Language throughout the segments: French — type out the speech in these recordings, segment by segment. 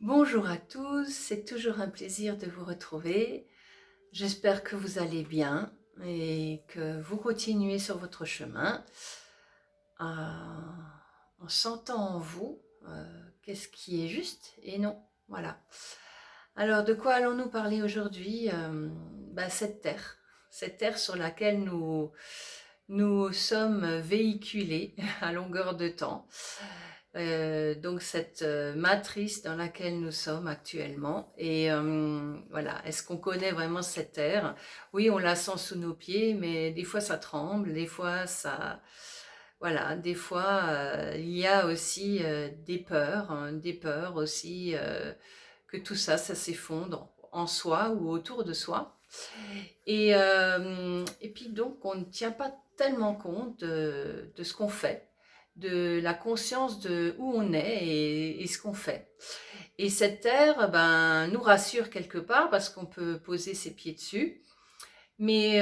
Bonjour à tous, c'est toujours un plaisir de vous retrouver. J'espère que vous allez bien et que vous continuez sur votre chemin en, en sentant en vous qu'est-ce qui est juste et non. Voilà. Alors, de quoi allons-nous parler aujourd'hui? Cette terre sur laquelle nous sommes véhiculés à longueur de temps. Donc cette matrice dans laquelle nous sommes actuellement. Et voilà, est-ce qu'on connaît vraiment cette terre? Oui, on la sent sous nos pieds, mais des fois ça tremble, des fois ça... Voilà, des fois il y a aussi des peurs, hein, des peurs aussi que tout ça, ça s'effondre en soi ou autour de soi. Et puis donc, on ne tient pas tellement compte de ce qu'on fait, de la conscience de où on est et ce qu'on fait. Et cette terre, ben, nous rassure quelque part parce qu'on peut poser ses pieds dessus. Mais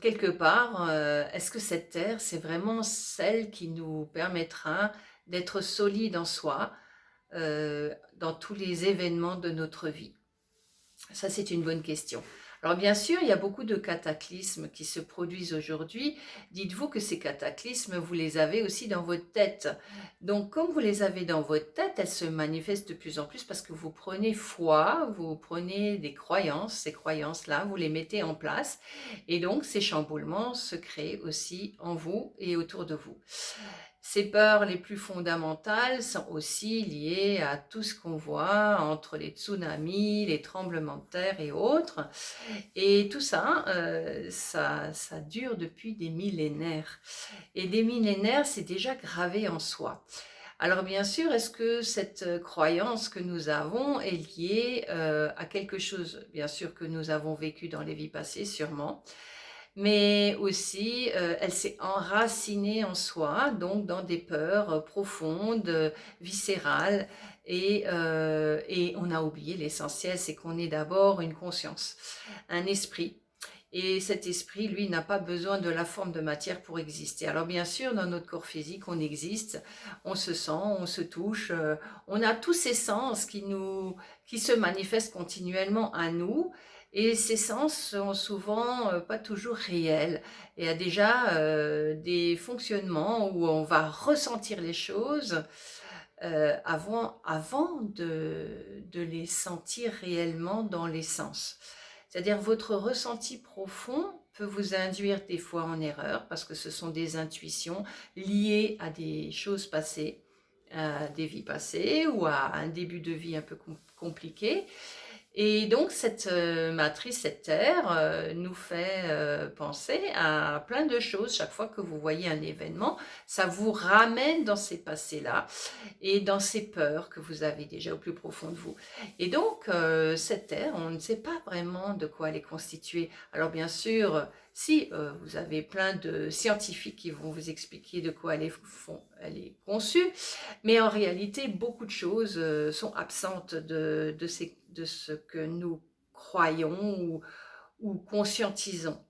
quelque part, est-ce que cette terre, c'est vraiment celle qui nous permettra d'être solide en soi dans tous les événements de notre vie? Ça, c'est une bonne question. Alors bien sûr, il y a beaucoup de cataclysmes qui se produisent aujourd'hui. Dites-vous que ces cataclysmes, vous les avez aussi dans votre tête. Donc comme vous les avez dans votre tête, elles se manifestent de plus en plus parce que vous prenez foi, vous prenez des croyances, ces croyances-là, vous les mettez en place. Et donc ces chamboulements se créent aussi en vous et autour de vous. Ces peurs les plus fondamentales sont aussi liées à tout ce qu'on voit entre les tsunamis, les tremblements de terre et autres. Et tout ça, ça dure depuis des millénaires. Et des millénaires, c'est déjà gravé en soi. Alors bien sûr, est-ce que cette croyance que nous avons est liée à quelque chose, bien sûr, que nous avons vécu dans les vies passées, sûrement, mais aussi elle s'est enracinée en soi, donc dans des peurs profondes, viscérales, et on a oublié l'essentiel, c'est qu'on est d'abord une conscience, un esprit. Et cet esprit, lui, n'a pas besoin de la forme de matière pour exister. Alors bien sûr, dans notre corps physique, on existe, on se sent, on se touche, on a tous ces sens qui se manifestent continuellement à nous. Et ces sens sont souvent pas toujours réels. Il y a déjà des fonctionnements où on va ressentir les choses avant de les sentir réellement dans les sens. C'est-à-dire votre ressenti profond peut vous induire des fois en erreur parce que ce sont des intuitions liées à des choses passées, à des vies passées ou à un début de vie un peu compliqué. Et donc cette matrice, cette terre, nous fait penser à plein de choses. Chaque fois que vous voyez un événement, ça vous ramène dans ces passés-là et dans ces peurs que vous avez déjà au plus profond de vous. Et donc cette terre, on ne sait pas vraiment de quoi elle est constituée. Alors bien sûr, si vous avez plein de scientifiques qui vont vous expliquer de quoi elle est conçue, mais en réalité, beaucoup de choses sont absentes de ce que nous croyons ou conscientisons.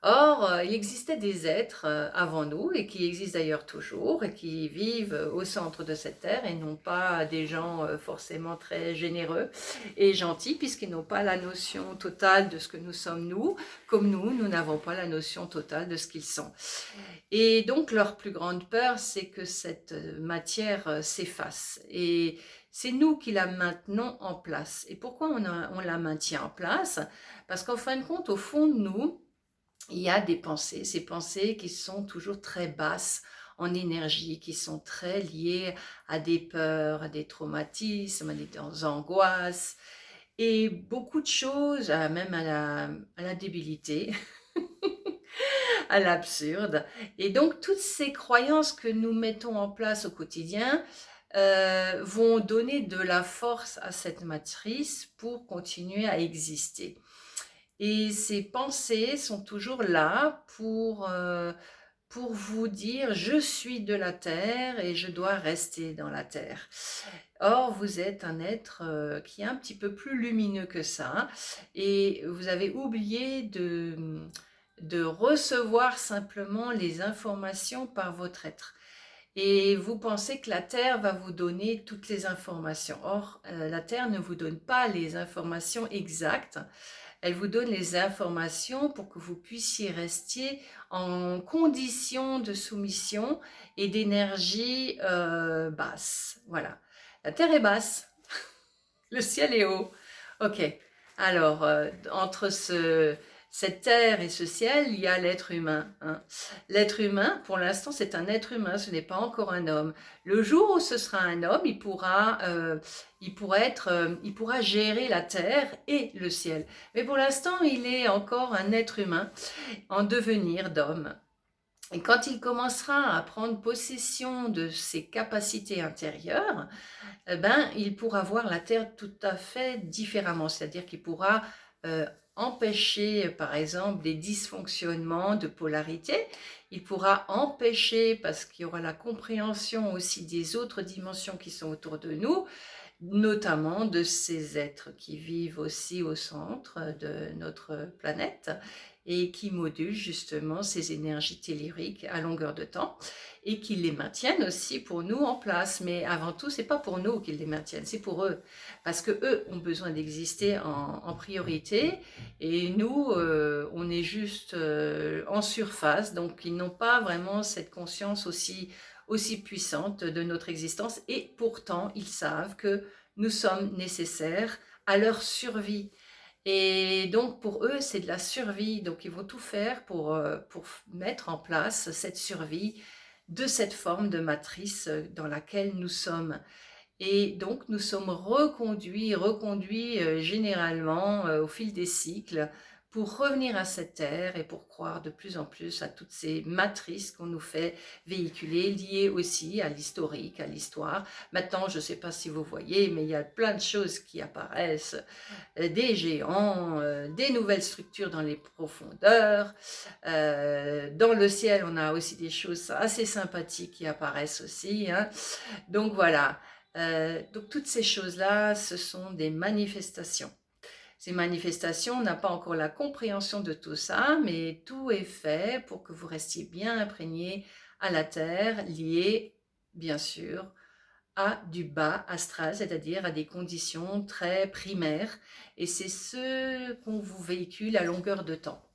Or, il existait des êtres avant nous, et qui existent d'ailleurs toujours, et qui vivent au centre de cette terre, et non pas des gens forcément très généreux et gentils, puisqu'ils n'ont pas la notion totale de ce que nous sommes nous, comme nous n'avons pas la notion totale de ce qu'ils sont. Et donc, leur plus grande peur, c'est que cette matière s'efface. Et c'est nous qui la maintenons en place. Et pourquoi on la maintient en place? Parce qu'en fin de compte, au fond de nous, il y a des pensées, ces pensées qui sont toujours très basses en énergie, qui sont très liées à des peurs, à des traumatismes, à des angoisses, et beaucoup de choses, même à la débilité, à l'absurde. Et donc, toutes ces croyances que nous mettons en place au quotidien vont donner de la force à cette matrice pour continuer à exister. Et ces pensées sont toujours là pour vous dire je suis de la terre et je dois rester dans la terre. Or, vous êtes un être qui est un petit peu plus lumineux que ça et vous avez oublié de recevoir simplement les informations par votre être. et vous pensez que la Terre va vous donner toutes les informations. Or, la Terre ne vous donne pas les informations exactes. Elle vous donne les informations pour que vous puissiez rester en condition de soumission et d'énergie basse. Voilà. La Terre est basse, le ciel est haut. Ok. Alors, entre cette terre et ce ciel, il y a l'être humain. Hein. L'être humain, pour l'instant, c'est un être humain, ce n'est pas encore un homme. Le jour où ce sera un homme, il pourra gérer la terre et le ciel. Mais pour l'instant, il est encore un être humain en devenir d'homme. Et quand il commencera à prendre possession de ses capacités intérieures, eh ben, il pourra voir la Terre tout à fait différemment. C'est-à-dire qu'il pourra empêcher, par exemple, des dysfonctionnements de polarité. Il pourra empêcher, parce qu'il y aura la compréhension aussi des autres dimensions qui sont autour de nous, notamment de ces êtres qui vivent aussi au centre de notre planète et qui modulent justement ces énergies telluriques à longueur de temps et qui les maintiennent aussi pour nous en place. Mais avant tout, c'est pas pour nous qu'ils les maintiennent, c'est pour eux. Parce que eux ont besoin d'exister en priorité et nous, on est juste en surface, donc ils n'ont pas vraiment cette conscience aussi puissante de notre existence et pourtant ils savent que nous sommes nécessaires à leur survie. Et donc pour eux c'est de la survie, donc ils vont tout faire pour mettre en place cette survie de cette forme de matrice dans laquelle nous sommes. Et donc nous sommes reconduits généralement au fil des cycles pour revenir à cette terre et pour croire de plus en plus à toutes ces matrices qu'on nous fait véhiculer, liées aussi à l'historique, à l'histoire. Maintenant, je ne sais pas si vous voyez, mais il y a plein de choses qui apparaissent, des géants, des nouvelles structures dans les profondeurs. Dans le ciel, on a aussi des choses assez sympathiques qui apparaissent aussi. Hein. Donc voilà. Donc toutes ces choses-là, ce sont des manifestations. Ces manifestations, on n'a pas encore la compréhension de tout ça, mais tout est fait pour que vous restiez bien imprégné à la Terre, lié, bien sûr, à du bas astral, c'est-à-dire à des conditions très primaires, et c'est ce qu'on vous véhicule à longueur de temps.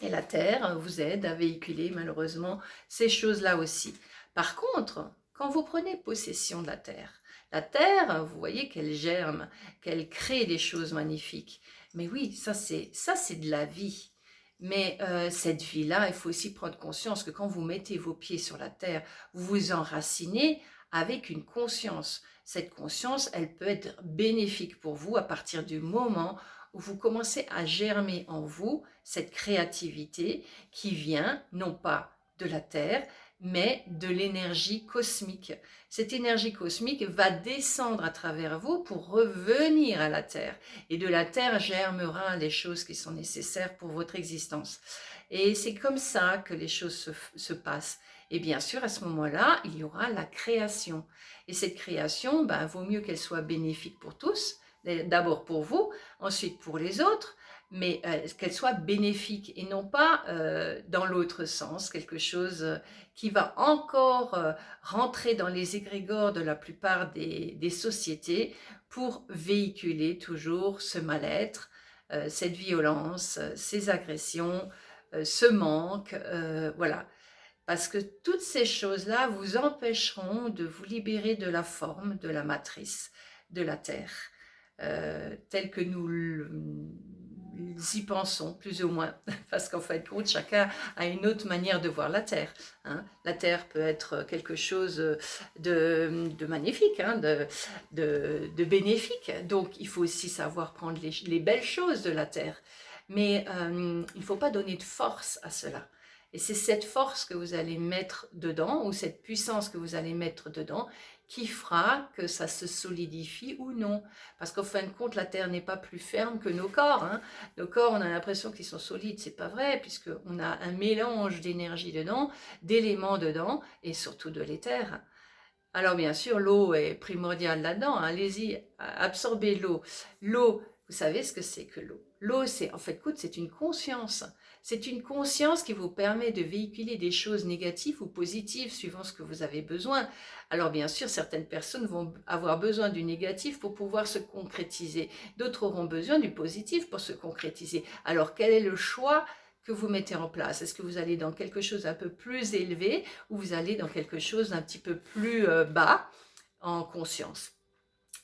Et la Terre vous aide à véhiculer malheureusement ces choses-là aussi. Par contre, quand vous prenez possession de la Terre, vous voyez qu'elle germe, qu'elle crée des choses magnifiques. Mais oui, ça c'est de la vie. Mais cette vie-là, il faut aussi prendre conscience que quand vous mettez vos pieds sur la Terre, vous vous enracinez avec une conscience. Cette conscience, elle peut être bénéfique pour vous à partir du moment où vous commencez à germer en vous cette créativité qui vient non pas de la Terre, mais de l'énergie cosmique. Cette énergie cosmique va descendre à travers vous pour revenir à la Terre. Et de la Terre germera les choses qui sont nécessaires pour votre existence. Et c'est comme ça que les choses se passent. Et bien sûr, à ce moment-là, il y aura la création. Et cette création, vaut mieux qu'elle soit bénéfique pour tous, d'abord pour vous, ensuite pour les autres, mais qu'elle soit bénéfique et non pas dans l'autre sens, quelque chose qui va encore rentrer dans les égrégores de la plupart des sociétés pour véhiculer toujours ce mal-être, cette violence, ces agressions, ce manque, voilà. Parce que toutes ces choses-là vous empêcheront de vous libérer de la forme, de la matrice, de la Terre, telle que nous y pensons, plus ou moins. Parce qu'en fin de compte, chacun a une autre manière de voir la Terre. Hein. La Terre peut être quelque chose de magnifique, hein, de bénéfique. Donc, il faut aussi savoir prendre les belles choses de la Terre. Mais il ne faut pas donner de force à cela. Et c'est cette force que vous allez mettre dedans, ou cette puissance que vous allez mettre dedans, qui fera que ça se solidifie ou non. Parce qu'en fin de compte, la Terre n'est pas plus ferme que nos corps. Hein. Nos corps, on a l'impression qu'ils sont solides, c'est pas vrai, puisqu'on a un mélange d'énergie dedans, d'éléments dedans, et surtout de l'éther. Alors bien sûr, l'eau est primordiale là-dedans. Allez-y, absorbez l'eau. L'eau, Vous savez ce que c'est que l'eau? L'eau, c'est en fait, écoute, c'est une conscience. C'est une conscience qui vous permet de véhiculer des choses négatives ou positives suivant ce que vous avez besoin. Alors bien sûr, certaines personnes vont avoir besoin du négatif pour pouvoir se concrétiser. D'autres auront besoin du positif pour se concrétiser. Alors quel est le choix que vous mettez en place? Est-ce que vous allez dans quelque chose un peu plus élevé ou vous allez dans quelque chose d'un petit peu plus bas en conscience?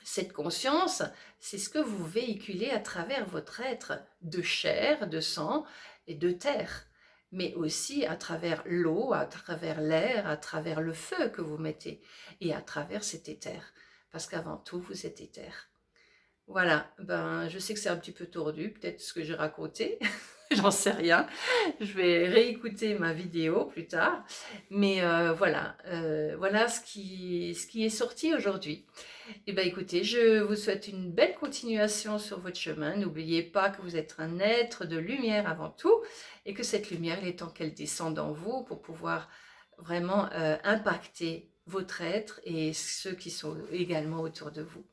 Cette conscience, c'est ce que vous véhiculez à travers votre être de chair, de sang et de terre, mais aussi à travers l'eau, à travers l'air, à travers le feu que vous mettez et à travers cet éther, parce qu'avant tout, vous êtes éther. Voilà, ben, je sais que c'est un petit peu tordu, peut-être ce que j'ai raconté, j'en sais rien. Je vais réécouter ma vidéo plus tard, mais voilà ce qui est sorti aujourd'hui. Eh bien, écoutez, je vous souhaite une belle continuation sur votre chemin. N'oubliez pas que vous êtes un être de lumière avant tout et que cette lumière, il est temps qu'elle descende en vous pour pouvoir vraiment impacter votre être et ceux qui sont également autour de vous.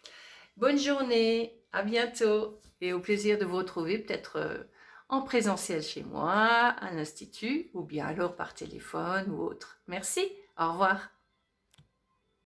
Bonne journée, à bientôt et au plaisir de vous retrouver peut-être en présentiel chez moi, à l'Institut ou bien alors par téléphone ou autre. Merci, au revoir.